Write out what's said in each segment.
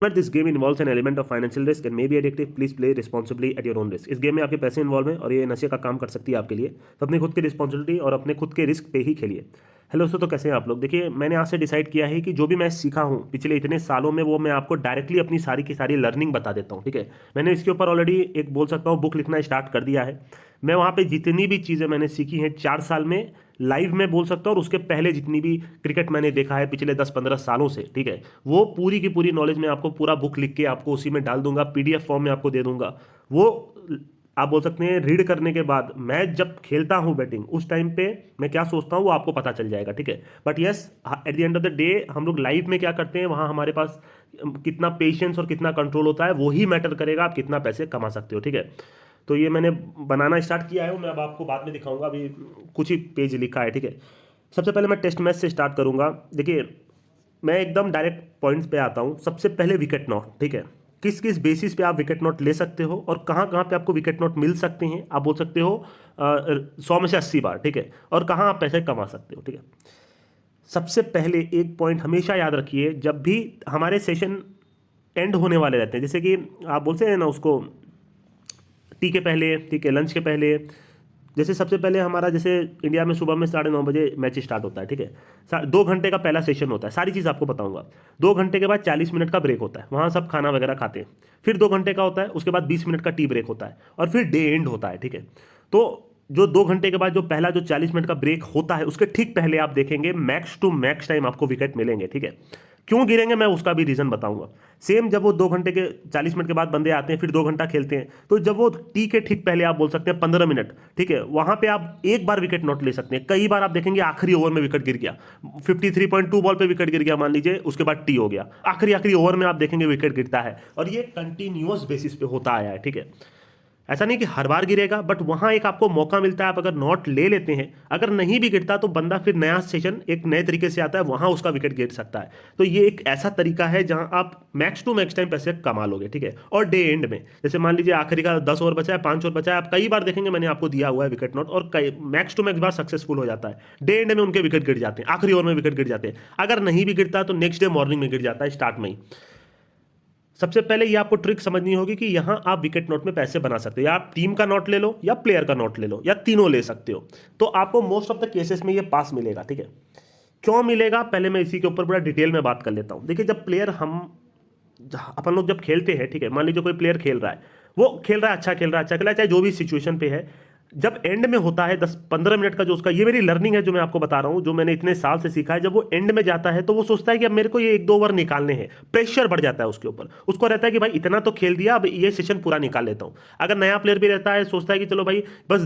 But this game involves an element of financial risk and may be addictive, please play responsibly at your own risk. इस game में आपके पैसे involve हैं और ये नशे का काम कर सकती है आपके लिए, तो अपनी खुद की रिस्पॉन्सिबिलिटी और अपने खुद के रिस्क पे ही खेलिए। हेलो दोस्तों, तो कैसे हैं आप लोग। देखिए, मैंने आज से डिसाइड किया है कि जो भी मैं सीखा हूँ पिछले इतने सालों में, वो मैं आपको डायरेक्टली अपनी सारी की सारी लर्निंग बता देता हूँ। ठीक है, मैंने इसके ऊपर ऑलरेडी एक बोल सकता हूँ बुक लिखना स्टार्ट कर दिया है। मैं वहाँ पे जितनी भी चीज़ें मैंने सीखी हैं 4 साल में लाइव में बोल सकता हूँ, और उसके पहले जितनी भी क्रिकेट मैंने देखा है पिछले 10-15 सालों से, ठीक है, वो पूरी की पूरी नॉलेज मैं आपको पूरा बुक लिख के आपको उसी में डाल दूंगा, पीडीएफ फॉर्म में आपको दे दूंगा। वो आप बोल सकते हैं रीड करने के बाद मैं जब खेलता हूं बैटिंग, उस टाइम पे मैं क्या सोचता हूं वो आपको पता चल जाएगा। ठीक है, but yes, at the end of the day हम लोग लाइव में क्या करते हैं, वहां हमारे पास कितना पेशेंस और कितना कंट्रोल होता है, वो ही मैटर करेगा आप कितना पैसे कमा सकते हो। ठीक है, तो ये मैंने बनाना स्टार्ट किया है, मैं अब आपको बाद में दिखाऊंगा, अभी कुछ ही पेज लिखा है। ठीक है, सबसे पहले मैं टेस्ट मैच से स्टार्ट करूंगा। देखिए, मैं एकदम डायरेक्ट पॉइंट्स पे आता हूं। सबसे पहले विकेट नॉट, ठीक है, किस किस बेसिस पे आप विकेट नॉट ले सकते हो और कहाँ कहाँ पे आपको विकेट नॉट मिल सकते हैं। आप बोल सकते हो 100 में से 80 बार, ठीक है, और कहाँ आप पैसे कमा सकते हो। ठीक है, सबसे पहले एक पॉइंट हमेशा याद रखिए, जब भी हमारे सेशन एंड होने वाले रहते हैं, जैसे कि आप बोलते हैं ना उसको टी के पहले, ठीक है, लंच के पहले, जैसे सबसे पहले हमारा जैसे इंडिया में सुबह में 9:30 बजे मैच स्टार्ट होता है। ठीक है, 2 घंटे का पहला सेशन होता है, सारी चीज़ आपको बताऊंगा। 2 घंटे के बाद 40 मिनट का ब्रेक होता है, वहाँ सब खाना वगैरह खाते हैं। फिर 2 घंटे का होता है, उसके बाद 20 मिनट का टी ब्रेक होता है, और फिर डे एंड होता है। ठीक है, तो जो 2 घंटे के बाद जो पहला जो 40 मिनट का ब्रेक होता है, उसके ठीक पहले आप देखेंगे मैक्स टू मैक्स टाइम आपको विकेट मिलेंगे। ठीक है, क्यों गिरेंगे मैं उसका भी रीजन बताऊंगा। सेम जब वो 2 घंटे के 40 मिनट के बाद बंदे आते हैं, फिर 2 घंटा खेलते हैं, तो जब वो टी के ठीक पहले आप बोल सकते हैं 15 मिनट, ठीक है, वहां पे आप एक बार विकेट नॉट ले सकते हैं। कई बार आप देखेंगे आखिरी ओवर में विकेट गिर गया, 53.2 बॉल पे विकेट गिर गया मान लीजिए, उसके बाद टी हो गया, आखिरी आखिरी ओवर में आप देखेंगे विकेट गिरता है, और ये कंटिन्यूअस बेसिस पे होता आया है। ठीक है, ऐसा नहीं कि हर बार गिरेगा, बट वहां एक आपको मौका मिलता है, आप अगर नॉट ले लेते हैं, अगर नहीं भी गिरता तो बंदा फिर नया सेशन एक नए तरीके से आता है, वहां उसका विकेट गिर सकता है। तो ये एक ऐसा तरीका है जहां आप मैक्स टू मैक्स टाइम पैसे कमा लोगे। ठीक है, और डे एंड में जैसे मान लीजिए आखिरी का 10 ओवर बचा है, 5 ओवर बचा है, आप कई बार देखेंगे मैंने आपको दिया हुआ है विकेट नॉट, और कई मैक्स टू मैक्स बार सक्सेसफुल हो जाता है। डे एंड में उनके विकेट गिर जाते हैं, आखिरी ओवर में विकेट गिर जाते हैं। अगर नहीं भी गिरता तो नेक्स्ट डे मॉर्निंग में गिर जाता है, स्टार्ट में ही। सबसे पहले ये आपको ट्रिक समझनी होगी कि यहां आप विकेट नॉट में पैसे बना सकते हो, या आप टीम का नॉट ले लो, या प्लेयर का नॉट ले लो, या तीनों ले सकते हो, तो आपको मोस्ट ऑफ द केसेस में ये पास मिलेगा। ठीक है, क्यों मिलेगा पहले मैं इसी के ऊपर पूरा डिटेल में बात कर लेता हूं। देखिए, जब प्लेयर अपन लोग जब खेलते हैं, ठीक है, मान लीजिए कोई प्लेयर खेल रहा है, वो खेल रहा है, अच्छा खेल रहा है, अच्छा खेल रहा है, चाहे जो भी सिचुएशन पे है, जब एंड में होता है 10-15 मिनट का जो उसका, ये मेरी लर्निंग है जो मैं आपको बता रहा हूं, जो मैंने इतने साल से सीखा है, जब वो एंड में जाता है तो वो सोचता है कि अब मेरे को ये 1-2 ओवर निकालने हैं, प्रेशर बढ़ जाता है उसके ऊपर, उसको रहता है कि भाई इतना तो खेल दिया, अब ये सेशन पूरा निकाल लेता हूं। अगर नया प्लेयर भी रहता है, सोचता है कि चलो भाई बस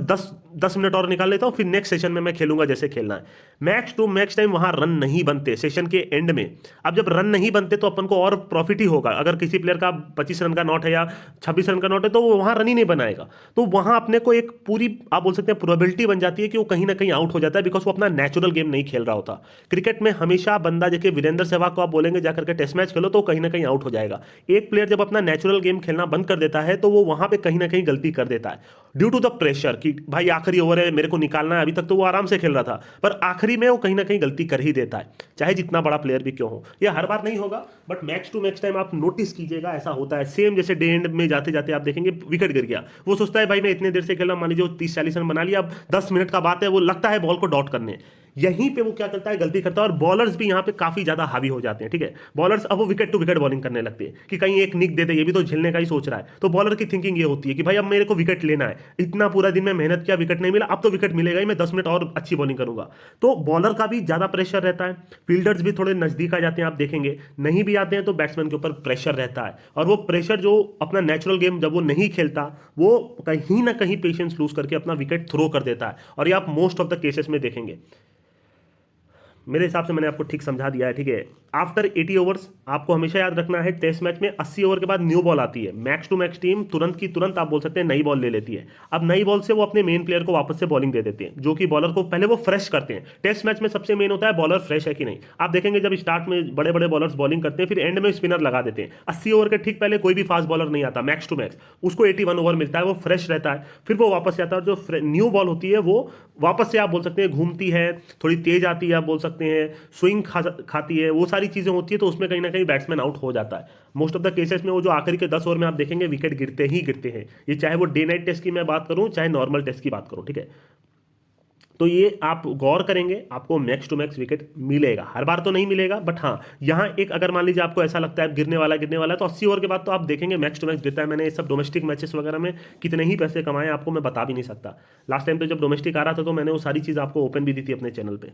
10 मिनट और निकाल लेता हूं, फिर नेक्स्ट सेशन में मैं खेलूंगा जैसे खेलना है। मैक्स टू मैक्स टाइम वहां रन नहीं बनते सेशन के एंड में। अब जब रन नहीं बनते तो अपन को और प्रॉफिट ही होगा। अगर किसी प्लेयर का 25 रन का नॉट है या 26 रन का नॉट है, तो वो वहां रन ही नहीं बनाएगा, तो वहां अपने को एक पूरी आप बोल सकते हैं प्रोबेबिलिटी बन जाती है कि वो कहीं ना कहीं आउट हो जाता है, बिकॉज वो अपना नेचुरल गेम नहीं खेल रहा होता। क्रिकेट में हमेशा बंदा, जैसे वीरेंद्र सहवाग को आप बोलेंगे जाकर के टेस्ट मैच खेलो, तो कहीं ना कहीं आउट हो जाएगा। एक प्लेयर जब अपना नेचुरल गेम खेलना बंद कर देता है, तो वो वहां पे कहीं ना कहीं गलती कर देता है, ड्यू टू द प्रेशर कि भाई आखिरी ओवर है, मेरे को निकालना है। अभी तक तो वो आराम से खेल रहा था, पर आखिरी में वो कहीं ना कहीं गलती कर ही देता है, चाहे जितना बड़ा प्लेयर भी क्यों हो। यह हर बार नहीं होगा, but max to max time आप नोटिस कीजिएगा, ऐसा होता है। सेम जैसे डे एंड में जाते जाते आप देखेंगे विकेट गिर गया, वो सोचता है भाई मैं इतने देर से खेला, मान लीजिए 30-40 रन बना लिया, अब 10 मिनट का बात है, वो लगता है बॉल को डॉट करने, यहीं पे वो क्या करता है, गलती करता है। और बॉलर्स भी यहां पे काफी ज्यादा हावी हो जाते हैं। ठीक है, बॉलर्स अब वो विकेट टू विकेट बॉलिंग करने लगते हैं कि कहीं एक निक दे दे, ये भी तो झेलने का ही सोच रहा है। तो बॉलर की थिंकिंग ये होती है कि भाई अब मेरे को विकेट लेना है, इतना पूरा दिन में मेहनत किया, विकेट नहीं मिला, अब तो विकेट मिलेगा ही, मैं 10 मिनट और अच्छी बॉलिंग करूंगा। तो बॉलर का भी ज्यादा प्रेशर रहता है, फील्डर्स भी थोड़े नजदीक आ जाते हैं, आप देखेंगे नहीं भी आते हैं तो बैट्समैन के ऊपर प्रेशर रहता है, और वो प्रेशर जो अपना नेचुरल गेम जब वो नहीं खेलता, वो कहीं ना कहीं पेशेंस लूज करके अपना विकेट थ्रो कर देता है, और ये आप मोस्ट ऑफ द केसेस में देखेंगे। मेरे हिसाब से मैंने आपको ठीक समझा दिया है। ठीक है, आफ्टर 80 ओवर्स आपको हमेशा याद रखना है, टेस्ट मैच में 80 ओवर के बाद न्यू बॉल आती है, मैक्स टू मैक्स टीम तुरंत की तुरंत आप बोल सकते हैं नई बॉल ले लेती है। अब नई बॉल से वो अपने मेन प्लेयर को वापस से बॉलिंग दे देते हैं, जो कि बॉलर को पहले वो फ्रेश करते हैं। टेस्ट मैच में सबसे मेन होता है बॉलर फ्रेश है कि नहीं। आप देखेंगे जब स्टार्ट में बड़े बड़े बॉलर्स बॉलिंग करते हैं, फिर एंड में स्पिनर लगा देते हैं। 80 ओवर के ठीक पहले कोई भी फास्ट बॉलर नहीं आता, मैक्स टू मैक्स उसको 81 ओवर मिलता है, वो फ्रेश रहता है, फिर वो वापस आता है। जो न्यू बॉल होती है वो वापस से आप बोल सकते हैं घूमती है, थोड़ी तेज आती है, आप बोल सकते सकते हैं, स्विंग खाती है, वो सारी चीज़ें होती है, तो उसमें कहीं ना कहीं बैट्समैन आउट हो जाता है। मोस्ट ऑफ द केसेस में वो जो आखिरी के 10 ओवर में आप देखेंगे विकेट गिरते ही गिरते हैं, ये चाहे वो डे नाइट टेस्ट की मैं बात करूं चाहे नॉर्मल टेस्ट की बात करूं, ठीक है। तो ये आप गौर करेंगे आपको मैक्स टू मैक्स विकेट मिलेगा, हर बार तो नहीं मिलेगा, बट हाँ यहाँ एक अगर मान लीजिए आपको ऐसा लगता है गिरने वाला है, तो 80 ओवर के बाद तो आप देखेंगे मैक्स टू मैक्स गिरता है। मैंने ये सब डोमेस्टिक मैचेस वगैरह में कितने ही पैसे कमाए आपको मैं बता भी नहीं सकता। लास्ट टाइम तो जब डोमेस्टिक आ रहा था तो मैंने वो सारी चीज़ आपको ओपन भी दी थी अपने चैनल पर।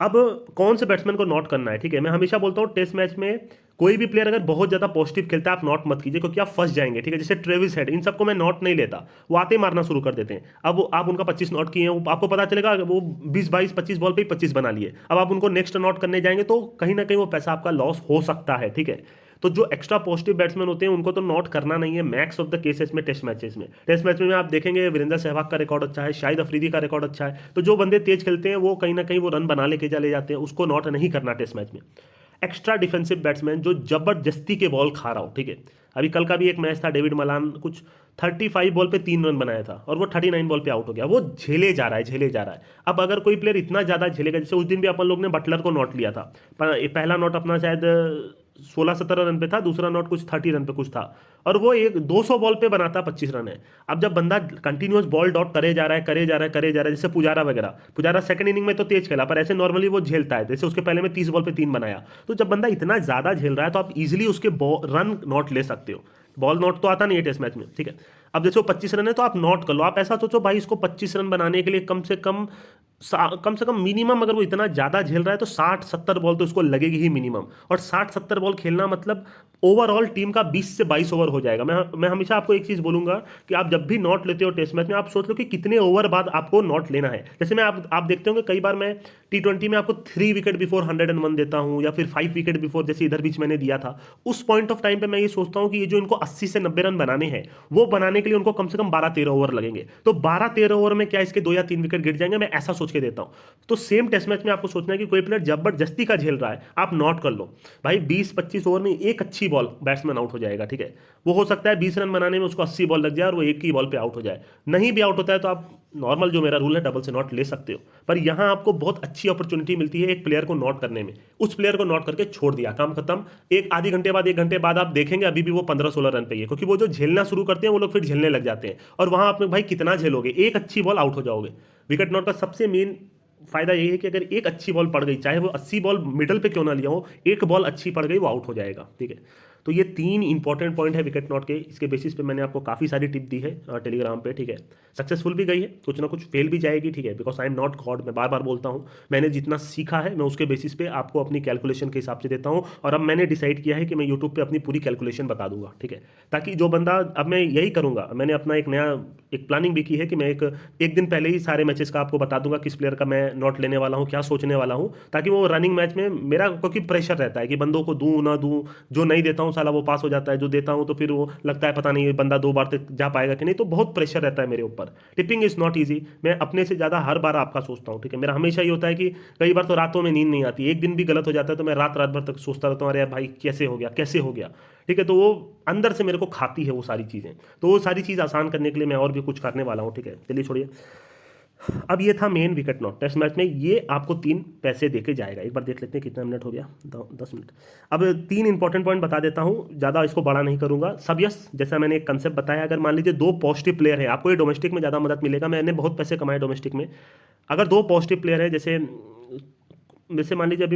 अब कौन से बैट्समैन को नॉट करना है, ठीक है, मैं हमेशा बोलता हूँ टेस्ट मैच में कोई भी प्लेयर अगर बहुत ज्यादा पॉजिटिव खेलता है आप नॉट मत कीजिए, क्योंकि आप फंस जाएंगे, ठीक है। जैसे ट्रेविस हेड, इन सबको मैं नॉट नहीं लेता, वो आते ही मारना शुरू कर देते हैं। अब आप उनका 25 नॉट किए हैं, आपको पता चलेगा वो 20-22-25 बॉल पे 25 बना लिए, अब आप उनको नेक्स्ट नॉट करने जाएंगे तो कहीं ना कहीं वो पैसा आपका लॉस हो सकता है, ठीक है। तो जो एक्स्ट्रा पॉजिटिव बैट्समैन होते हैं उनको तो नॉट करना नहीं है मैक्स ऑफ द केसेस में टेस्ट मैचेस में। टेस्ट मैच में आप देखेंगे वीरेंद्र सहवाग का रिकॉर्ड अच्छा है, शाहिद अफरीदी का रिकॉर्ड अच्छा है, तो जो बंदे तेज खेलते हैं वो कहीं ना कहीं वो रन बना लेके चले जाते हैं, उसको नॉट नहीं करना टेस्ट मैच में। एक्स्ट्रा डिफेंसिव बैट्समैन जो जबरदस्ती के बॉल खा रहा हो, ठीक है। अभी कल का भी एक मैच था, डेविड मलान कुछ 35 बॉल पे 3 रन बनाया था और वो 39 बॉल पे आउट हो गया, वो झेले जा रहा है। अब अगर कोई प्लेयर इतना ज्यादा झेलेगा, जैसे उस दिन भी अपन लोग ने बटलर को नॉट लिया था, पहला नॉट अपना शायद 16-17 रन पे था, दूसरा नॉट कुछ 30 रन पे कुछ था, और वो एक 200 बॉल पे बनाता 25 रन है। अब जब बंदा कंटिन्यूअस बॉल डॉट करे जा रहा है, जैसे पुजारा सेकंड इनिंग में तो तेज खेला, पर ऐसे नॉर्मली वो झेलता है, जैसे उसके पहले में 30 बॉल पे 3 बनाया। तो जब बंदा इतना ज्यादा झेल रहा है तो आप इजिली उसके रन नॉट ले सकते हो। बॉल नॉट तो आता नहीं है टेस्ट मैच में, ठीक है। अब जैसे वो 25 रन है तो आप नॉट कर लो। आप ऐसा सोचो भाई इसको 25 रन बनाने के लिए कम से कम मिनिमम, अगर वो इतना ज़्यादा झेल रहा है तो 60-70 बॉल तो उसको लगेगी ही मिनिमम। और 60-70 बॉल खेलना मतलब ओवरऑल टीम का 20 से 22 ओवर हो जाएगा। मैं हमेशा आपको एक चीज़ बोलूंगा कि आप जब भी नॉट लेते हो टेस्ट मैच में, आप सोच लो कि कितने ओवर बाद आपको नॉट लेना है। जैसे मैं आप देखते होंगे कई बार मैं T20 में आपको 3 विकेट बिफोर 101 देता हूं, या फिर 5 विकेट बिफोर, जैसे इधर बीच मैंने दिया था। उस पॉइंट ऑफ टाइम पे मैं ये सोचता हूं कि ये जो इनको 80 से 90 रन बनाने हैं, वो बनाने के लिए उनको कम से कम 12-13 ओवर लगेंगे। तो 12-13 ओवर में क्या इसके 2 या 3 विकेट गिर जाएंगे, मैं ऐसा सोच के देता हूं। तो सेम टेस्ट मैच में आपको सोचना है कि कोई प्लेयर जबरदस्ती का झेल रहा है, आप नॉट कर लो भाई। 20-25 ओवर में एक अच्छी बॉल बैट्समैन आउट हो जाएगा, ठीक है। वो हो सकता है 20 रन बनाने में उसको 80 बॉल लग जाए और वो एक ही बॉल पे आउट हो जाए। नहीं भी आउट होता है तो आप नॉर्मल जो मेरा रूल है डबल से नॉट ले सकते हो, पर यहां आपको बहुत अच्छी अपॉर्चुनिटी मिलती है एक प्लेयर को नॉट करने में। उस प्लेयर को नॉट करके छोड़ दिया, काम खत्म। एक आधे घंटे बाद 1 घंटे बाद आप देखेंगे अभी भी वो 15-16 रन पे ही है, क्योंकि वो जो झेलना शुरू करते हैं वो लोग फिर झेलने लग जाते हैं, और वहां आप भाई कितना झेलोगे, एक अच्छी बॉल आउट हो जाओगे। विकेट नॉट का सबसे मेन फायदा यही है कि अगर एक अच्छी बॉल पड़ गई, चाहे वो 80 बॉल मिडल पे क्यों ना लिया हो, एक बॉल अच्छी पड़ गई वो आउट हो जाएगा, ठीक है। तो ये 3 इंपॉर्टेंट पॉइंट है विकेट नॉट के। इसके बेसिस पे मैंने आपको काफ़ी सारी टिप दी है टेलीग्राम पे, ठीक है। सक्सेसफुल भी गई है, कुछ ना कुछ फेल भी जाएगी, ठीक है, because I am not God. मैं बार बार बोलता हूँ, मैंने जितना सीखा है मैं उसके बेसिस पे आपको अपनी कैलकुलेशन के हिसाब से देता हूँ, और अब मैंने डिसाइड किया है कि मैं यूट्यूब पे अपनी पूरी कैलकुलेशन बता दूंगा, ठीक है। ताकि जो बंदा, अब मैं यही करूँगा, मैंने अपना एक प्लानिंग भी की है कि मैं एक दिन पहले ही सारे मैचेस का आपको बता दूंगा किस प्लेयर का मैं नॉट लेने वाला हूँ, क्या सोचने वाला हूँ, ताकि वो रनिंग मैच में मेरा, क्योंकि प्रेशर रहता है कि बंदों को दूं ना दूं, जो नहीं देता हूँ साला वो पास हो जाता है, जो देता हूँ तो फिर वो लगता है पता नहीं ये बंदा 2 बार तक जा पाएगा कि नहीं, तो बहुत प्रेशर रहता है मेरे ऊपर। टिपिंग इज नॉट ईजी, मैं अपने से ज़्यादा हर बार आपका सोचता हूँ, ठीक है। मेरा हमेशा ये होता है कि कई बार तो रातों में नींद नहीं आती, एक दिन भी गलत हो जाता है तो मैं रात भर तक सोचता रहता हूँ, अरे भाई कैसे हो गया, ठीक है। तो वो अंदर से मेरे को खाती है वो सारी चीज़ें, तो वो सारी चीज़ आसान करने के लिए मैं और भी कुछ करने वाला हूँ, ठीक है। चलिए छोड़िए। अब ये था main wicket not test match में, ये आपको 3 पैसे देके जाएगा। एक बार देख लेते हैं कितना मिनट हो गया, 10 मिनट। अब 3 इंपॉर्टेंट पॉइंट बता देता हूँ, ज़्यादा इसको बड़ा नहीं करूँगा। सब यस, जैसा मैंने एक कंसेप्ट बताया, अगर मान लीजिए 2 पॉजिटिव प्लेयर है, आपको ये डोमेस्टिक में ज़्यादा मदद मिलेगा, मैंने बहुत पैसे कमाए डोमेस्टिक में। अगर 2 पॉजिटिव प्लेयर है, जैसे मान लीजिए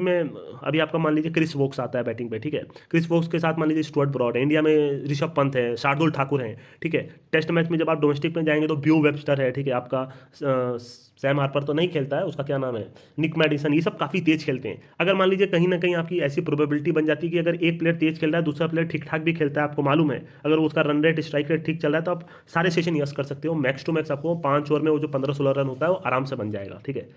अभी आपका मान लीजिए क्रिस वोक्स आता है बैटिंग पे, ठीक है। क्रिस वोक्स के साथ मान लीजिए स्टुअर्ट ब्रॉड है, इंडिया में ऋषभ पंत है, शार्दुल ठाकुर हैं, ठीक है। टेस्ट मैच में जब आप डोमेस्टिक में जाएंगे तो ब्यू वेबस्टर है, ठीक है। आपका सैम हार्पर तो नहीं खेलता है, उसका क्या नाम है, निक मैडिसन, ये सब काफ़ी तेज खेलते हैं। अगर मान लीजिए कहीं ना कहीं आपकी ऐसी प्रोबेबिलिटी बन जाती है कि अगर एक प्लेयर तेज खेल रहा है, दूसरा प्लेयर ठीक ठाक भी खेलता है, आपको मालूम है, अगर उसका रन रेट स्ट्राइक रेट ठीक चल रहा है, तो आप सारे सेशन यस कर सकते हो। मैक्स टू मैक्स आपको 5 ओवर में वो जो 15-16 रन होता है वो आराम से बन जाएगा, ठीक है।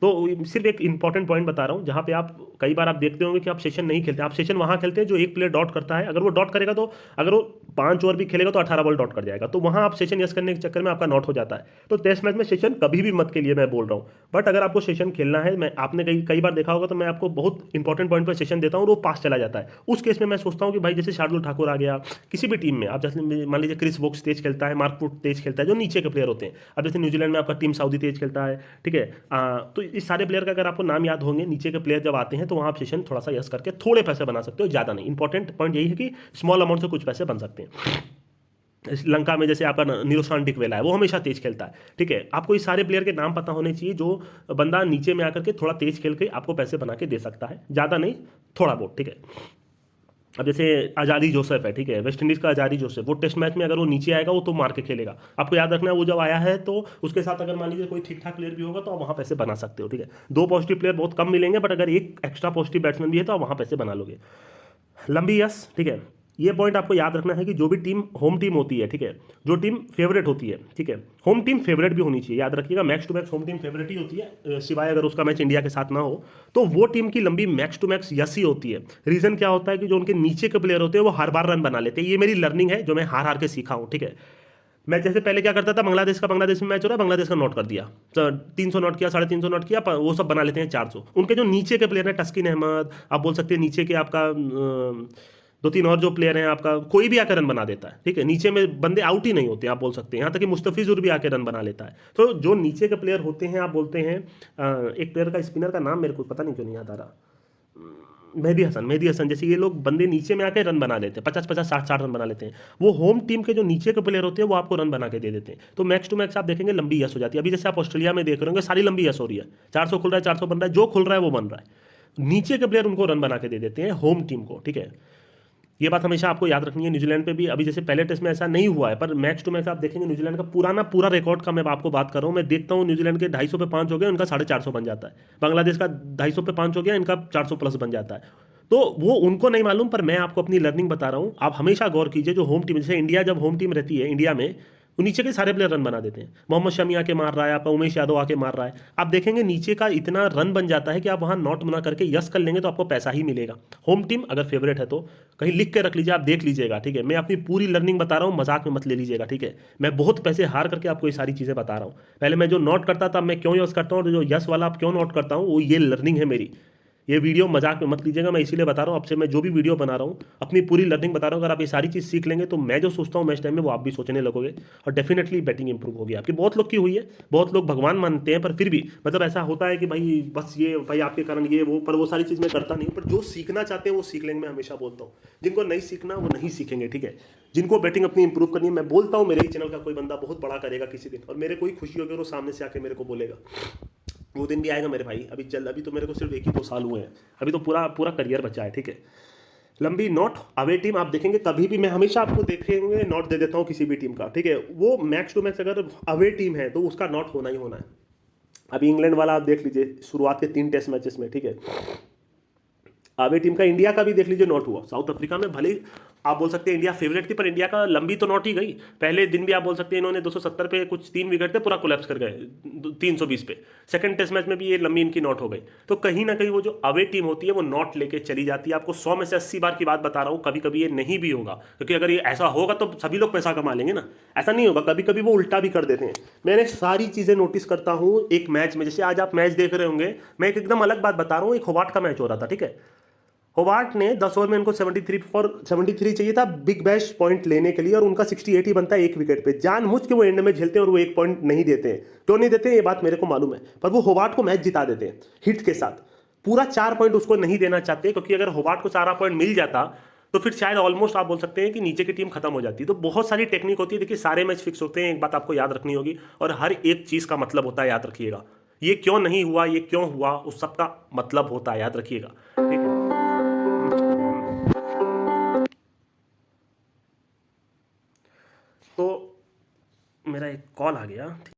तो सिर्फ एक इंपॉर्टेंट पॉइंट बता रहा हूँ, जहाँ पे आप कई बार आप देखते होंगे कि आप सेशन नहीं खेलते, आप सेशन वहाँ खेलते हैं जो एक प्लेयर डॉट करता है। अगर वो डॉट करेगा तो अगर वो 5 ओवर भी खेलेगा तो 18 बॉल डॉट कर जाएगा, तो वहाँ आप सेशन यस करने के चक्कर में आपका नॉट हो जाता है। तो टेस्ट मैच में सेशन कभी भी मत के लिए मैं बोल रहा हूँ। बट अगर आपको सेशन खेलना है, मैं आपने कई कई बार देखा होगा, तो मैं आपको बहुत इंपॉर्टेंट पॉइंट पर सेशन देता हूँ और वो पास चला जाता है। उस केस में मैं सोचता हूँ कि भाई जैसे शार्दुल ठाकुर आ गया, किसी भी टीम में आप जैसे मान लीजिए क्रिस वोक्स तेज खेलता है, मार्क वुड तेज खेलता है, जो नीचे के प्लेयर होते हैं। अब जैसे न्यूजीलैंड में आपका टीम साउदी तेज खेलता है, ठीक है। तो इस सारे प्लेयर का अगर आपको नाम याद होंगे, नीचे के प्लेयर जब आते हैं तो वहाँ आप सेशन थोड़ा सा यस करके थोड़े पैसे बना सकते हो, ज़्यादा नहीं। इंपॉर्टेंट पॉइंट यही है कि स्मॉल अमाउंट से कुछ पैसे बन सकते हैं। लंका में जैसे आपका नीरोशान डिकवेला है, वो हमेशा तेज खेलता है, ठीक है। आपको इस सारे प्लेयर के नाम पता होने चाहिए, जो बंदा नीचे में आकर के थोड़ा तेज खेल के आपको पैसे बना के दे सकता है, ज़्यादा नहीं, थोड़ा बहुत, ठीक है। अब जैसे आजादी जोसेफ है, ठीक है, वेस्ट इंडीज़ का आजादी जोसेफ, वो टेस्ट मैच में अगर वो नीचे आएगा वो तो मार के खेलेगा। आपको याद रखना है, वो जब आया है तो उसके साथ अगर मान लीजिए कोई ठीक ठाक प्लेयर भी होगा तो आप वहाँ पैसे बना सकते हो, ठीक है। 2 पॉजिटिव प्लेयर बहुत कम मिलेंगे, बट अगर एक एक्स्ट्रा पॉजिटिव बैट्समैन भी है तो आप वहाँ पैसे बना लोगे। लंबी यस, ठीक है। ये पॉइंट आपको याद रखना है कि जो भी टीम होम टीम होती है, ठीक है, जो टीम फेवरेट होती है, ठीक है, होम टीम फेवरेट भी होनी चाहिए, याद रखिएगा। Max to max home team favourite ही होती है, सिवाय अगर उसका मैच इंडिया के साथ ना हो, तो वो टीम की लंबी मैक्स टू मैक्स यस ही होती है। रीजन क्या होता है कि जो उनके नीचे के प्लेयर होते हैं वो हर बार रन बना लेते हैं। ये मेरी लर्निंग है जो मैं हार हार के सीखा हूँ, ठीक है। मैं जैसे पहले क्या करता था, बांग्लादेश में मैच हो रहा है, बांग्लादेश का नोट कर दिया, 300 नोट किया, 350 नोट किया, वो सब बना लेते हैं 400। उनके जो नीचे के प्लेयर हैं, तस्किन अहमद, आप बोल सकते हैं नीचे के आपका 2-3 और जो प्लेयर हैं आपका, कोई भी आकर रन बना देता है, ठीक है। नीचे में बंदे आउट ही नहीं होते, आप बोल सकते हैं, यहाँ तक कि मुस्तफिजुर भी आके रन बना लेता है। तो जो नीचे के प्लेयर होते हैं, आप बोलते हैं एक प्लेयर का, स्पिनर का नाम मेरे को पता नहीं क्यों नहीं याद आ रहा, मेहदी हसन जैसे ये लोग बंदे नीचे में आके रन बना लेते हैं, 50-50, 60-60 रन बना लेते हैं। वो होम टीम के जो नीचे के प्लेयर होते हैं वो आपको रन बना के दे देते हैं। तो मैक्स टू मैक्स आप देखेंगे लंबी यस हो जाती है। अभी जैसे आप ऑस्ट्रेलिया में देख रहे होंगे, सारी लंबी यस हो रही है, 400 खुल रहा है, 400 बन रहा है, जो खुल रहा है वो बन रहा है। नीचे के प्लेयर उनको रन बना के दे देते हैं, होम टीम को, ठीक है। ये बात हमेशा आपको याद रखनी है। न्यूजीलैंड पे भी अभी जैसे पहले टेस्ट में ऐसा नहीं हुआ है, पर मैच टू मैच आप देखेंगे न्यूजीलैंड का पूरा रिकॉर्ड का मैं आपको बात कर रहा हूँ। मैं देखता हूँ न्यूजीलैंड के 250 पे 5 हो गया, उनका 450 बन जाता है। बांग्लादेश का 250 पे 5 हो गया, इनका 400 प्लस बन जाता है। तो वो उनको नहीं मालूम, पर मैं आपको अपनी लर्निंग बता रहा हूँ। आप हमेशा गौर कीजिए, जो होम टीम, जैसे इंडिया जब होम टीम रहती है इंडिया में, वो नीचे के सारे प्लेयर रन बना देते हैं। मोहम्मद शमी आके मार रहा है, आपका उमेश यादव आके मार रहा है, आप देखेंगे नीचे का इतना रन बन जाता है कि आप वहां नॉट बना करके यस कर लेंगे तो आपको पैसा ही मिलेगा। होम टीम अगर फेवरेट है तो कहीं लिख के रख लीजिए, आप देख लीजिएगा, ठीक है। मैं अपनी पूरी लर्निंग बता रहा हूँ, मजाक में मत ले लीजिएगा, ठीक है। मैं बहुत पैसे हार करके आपको ये सारी चीज़ें बता रहा हूँ। पहले मैं जो नोट करता था, मैं क्यों यस करता हूँ, और जो यस वाला आप क्यों नोट करता हूँ, वो ये लर्निंग है मेरी। ये वीडियो मजाक में मत लीजिएगा, मैं इसीलिए बता रहा हूँ। आपसे मैं जो भी वीडियो बना रहा हूँ, अपनी पूरी लर्निंग बता रहा हूँ। अगर आप ये सारी चीज़ सीख लेंगे तो मैं जो सोचता हूँ मैच टाइम में, वो आप भी सोचने लगोगे, और डेफिनेटली बैटिंग इंप्रूव होगी आपकी। बहुत लोग की हुई है, बहुत लोग भगवान मानते हैं, पर फिर भी मतलब ऐसा होता है कि भाई बस ये भाई आपके कारण ये वो, पर वो सारी चीज़ मैं करता नहीं हूँ। पर जो सीखना चाहते हैं वो सीख लेंगे, मैं हमेशा बोलता हूँ। जिनको नहीं सीखना वो नहीं सीखेंगे, ठीक है। जिनको बैटिंग अपनी इंप्रूव करनी है, मैं बोलता हूँ मेरे ही चैनल का कोई बंदा बहुत बड़ा करेगा किसी दिन, और मेरे कोई खुशी होगी और वो सामने से आके मेरे को बोलेगा, वो दिन भी आएगा मेरे भाई। अभी तो मेरे को सिर्फ 1 ही 2 साल हुए हैं, अभी तो पूरा पूरा करियर बचा है, ठीक है। लंबी नॉट अवे टीम आप देखेंगे कभी भी, मैं हमेशा आपको देखेंगे नॉट दे देता हूँ किसी भी टीम का, ठीक है। वो मैक्स टू मैक्स अगर अवे टीम है तो उसका नॉट होना ही होना है। अभी इंग्लैंड वाला आप देख लीजिए, शुरुआत के 3 टेस्ट मैचेस में, ठीक है, अवे टीम का, इंडिया का भी देख लीजिए नॉट हुआ। साउथ अफ्रीका में भले आप बोल सकते हैं इंडिया फेवरेट थी, पर इंडिया का लंबी तो नॉट ही गई। पहले दिन भी आप बोल सकते हैं इन्होंने 270 पे कुछ 3 विकेट थे, पूरा कोलैप्स कर गए 320 पे। सेकंड टेस्ट मैच में भी ये लंबी इनकी नॉट हो गई। तो कहीं ना कहीं वो जो अवे टीम होती है वो नॉट लेके चली जाती है। आपको 100 में से 80 बार की बात बता रहा हूँ, कभी कभी ये नहीं भी होगा, क्योंकि अगर ये ऐसा होगा तो सभी लोग पैसा कमा लेंगे ना, ऐसा नहीं होगा। कभी कभी वो उल्टा भी कर देते हैं। मैंने सारी चीज़ें नोटिस करता हूँ एक मैच में। जैसे आज आप मैच देख रहे होंगे, मैं एक एकदम अलग बात बता रहा हूँ। एक होबार्ट का मैच हो रहा था, ठीक है। होबार्ट ने 10 ओवर में इनको 73 चाहिए था बिग बैश पॉइंट लेने के लिए, और उनका 68 ही बनता है 1 विकेट पे। जानबूझ के वो एंड में झेलते हैं और वो 1 पॉइंट नहीं देते हैं। क्यों नहीं देते हैं ये बात मेरे को मालूम है, पर वो होबार्ट को मैच जिता देते हैं हिट के साथ। पूरा 4 पॉइंट उसको नहीं देना चाहते, क्योंकि अगर होबार्ट को 4 पॉइंट मिल जाता तो फिर शायद ऑलमोस्ट आप बोल सकते हैं कि नीचे की टीम खत्म हो जाती। तो बहुत सारी टेक्निक होती है। देखिए सारे मैच फिक्स होते हैं, एक बात आपको याद रखनी होगी, और हर एक चीज़ का मतलब होता है, याद रखिएगा। ये क्यों नहीं हुआ, ये क्यों हुआ, उस सब का मतलब होता है, याद रखिएगा, ठीक है। तो मेरा एक कॉल आ गया।